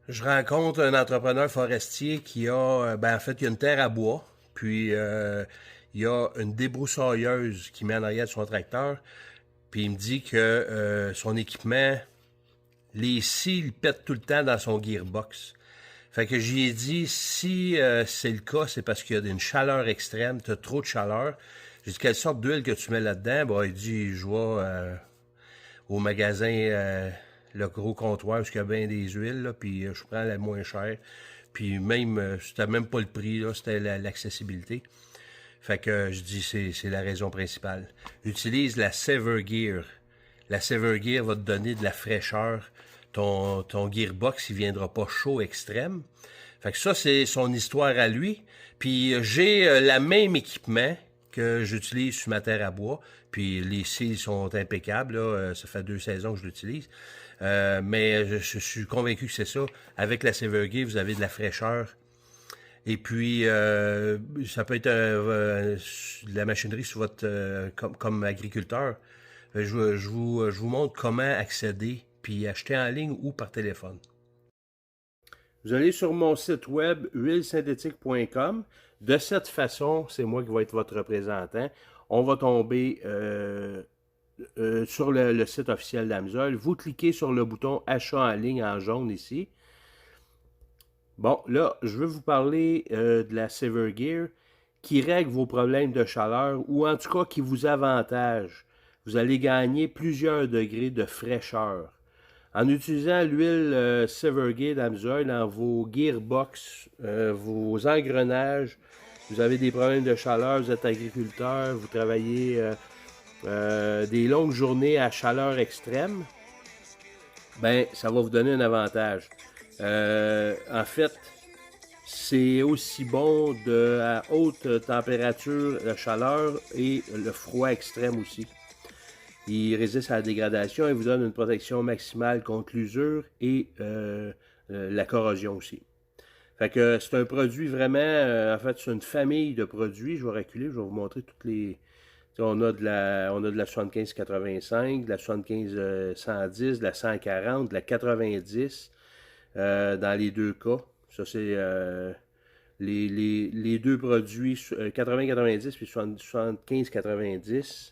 Je rencontre un entrepreneur forestier qui a, en fait, il y a une terre à bois, puis il y a une débroussailleuse qui met en arrière de son tracteur, puis il me dit que son équipement, les scies, il pète tout le temps dans son gearbox. Fait que j'y ai dit, si c'est le cas, c'est parce qu'il y a une chaleur extrême, tu as trop de chaleur. J'ai dit, quelle sorte d'huile que tu mets là-dedans? Bon, il dit, je vais au magasin, le gros comptoir, où il y a bien des huiles, là, puis je prends la moins chère. Puis même, c'était même pas le prix, là, c'était l'accessibilité. Fait que je dis, c'est la raison principale. Utilise la Severgear. La Severgear va te donner de la fraîcheur. Ton gearbox, il viendra pas chaud extrême. Fait que ça, c'est son histoire à lui. Puis j'ai le même équipement que j'utilise sur ma terre à bois. Puis les cils sont impeccables. Là. Ça fait 2 saisons que je l'utilise. Mais je suis convaincu que c'est ça. Avec la Severgear, vous avez de la fraîcheur. Et puis, ça peut être de la machinerie sur votre, comme agriculteur. Je vous montre comment accéder puis acheter en ligne ou par téléphone. Vous allez sur mon site web huilesynthétique.com. De cette façon, c'est moi qui vais être votre représentant. On va tomber sur le site officiel d'Amazon. Vous cliquez sur le bouton Achat en ligne en jaune ici. Bon, là, je veux vous parler de la Severgear qui règle vos problèmes de chaleur ou en tout cas qui vous avantage. Vous allez gagner plusieurs degrés de fraîcheur. En utilisant l'huile Severgear d'Amazon dans vos gearbox, vos engrenages, vous avez des problèmes de chaleur, vous êtes agriculteur, vous travaillez des longues journées à chaleur extrême, ben ça va vous donner un avantage. En fait, c'est aussi bon à haute température, la chaleur et le froid extrême aussi. Il résiste à la dégradation et vous donne une protection maximale contre l'usure et la corrosion aussi. Fait que c'est un produit vraiment, en fait, c'est une famille de produits. Je vais reculer, je vais vous montrer toutes les. On a de la 75-85, de la 75-110, de la 140, de la 90 dans les deux cas. Ça, c'est les deux produits 80-90 puis 75-90.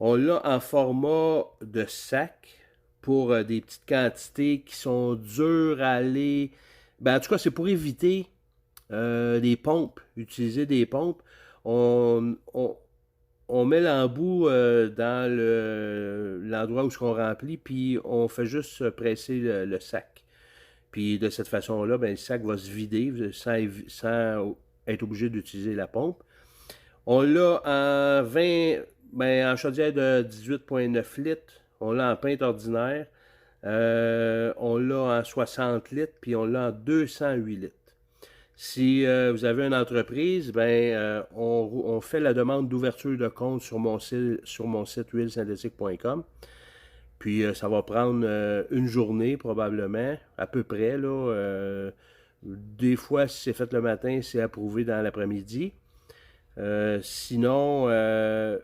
On l'a en format de sac pour des petites quantités qui sont dures à aller. Ben, en tout cas, c'est pour éviter des pompes, utiliser des pompes. On, on, on met l'embout dans l'endroit où on remplit, puis on fait juste presser le sac. Puis de cette façon-là, ben, le sac va se vider sans être obligé d'utiliser la pompe. On l'a en 20, en chaudière de 18,9 litres. On l'a en pinte ordinaire. On l'a en 60 litres, puis on l'a en 208 litres. Si vous avez une entreprise, on fait la demande d'ouverture de compte sur mon site huilesynthétique.com. Puis ça va prendre une journée probablement, à peu près. Là, des fois, si c'est fait le matin, c'est approuvé dans l'après-midi. Sinon,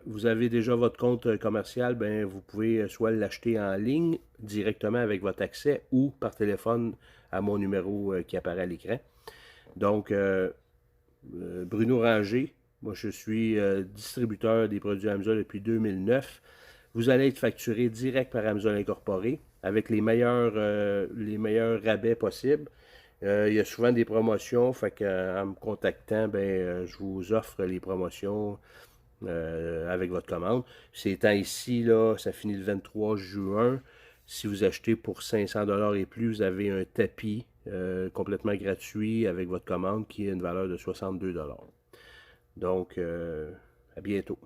vous avez déjà votre compte commercial, ben, vous pouvez soit l'acheter en ligne directement avec votre accès ou par téléphone à mon numéro qui apparaît à l'écran. Donc, Bruno Ranger, moi je suis distributeur des produits Amazon depuis 2009. Vous allez être facturé direct par Amazon Incorporé avec les meilleurs rabais possibles. Il y a souvent des promotions, fait qu'en me contactant, je vous offre les promotions avec votre commande. Ces temps ici, là, ça finit le 23 juin. Si vous achetez pour 500$ et plus, vous avez un tapis complètement gratuit avec votre commande qui a une valeur de 62$. Donc, à bientôt.